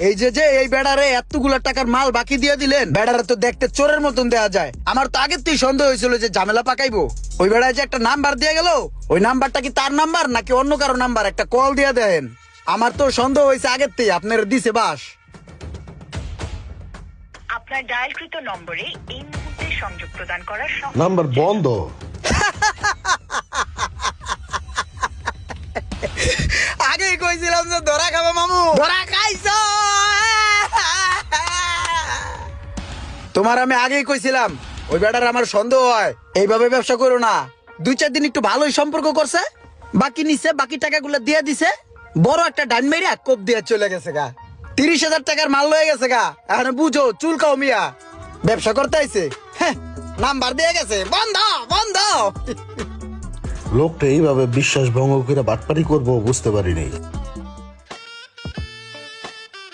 এই যে এই বেড়ারে এতগুলা টাকার মাল বাকি দিয়ে দিলেন, বেড়ারে তো দেখতে চোরের মতন দেয়া যায়। আমার তো আগের থেকে সন্দেহ হয়েছিল যে ঝামেলা পাকাইবো। ওই বেড়ায় যে একটা নাম্বার দিয়ে গেল, ওই নাম্বারটা কি তার নাম্বার নাকি অন্য কারো নাম্বার, একটা কল দিয়ে দেন। আমার তো সন্দেহ হয়েছে আগের থেকে, আপনার দিছে বাস। আপনার ডায়ালকৃত নম্বরে এই মুহূর্তে সংযোগ প্রদান করার নাম্বার বন্ধ। আগেই কইছিলাম যে ধরা খাবে মামু, ধরা খাইছো। তোমার আমি আগেই কইছিলাম ওই বেটার আমার সন্দেহ হয়, এইভাবে ব্যবসা করো না। 2-4 দিন একটু ভালোই সম্পর্ক করছে, বাকি নিছে, বাকি টাকাগুলো দিয়ে দিছে, বড় একটা ডাইন মেরিয়া কোপ দিয়ে চলে গেছে গা। 30,000 টাকার মাল লয়ে গেছে গা। এখন বুঝো চুলকাও মিয়া, ব্যবসা করতে আইছে। হ্যাঁ, নাম্বার দিয়ে গেছে, বন্ধ বন্ধ। লোকটা এইভাবে বিশ্বাস ভঙ্গ করে বাটপারি করবো বুঝতে পারিনি।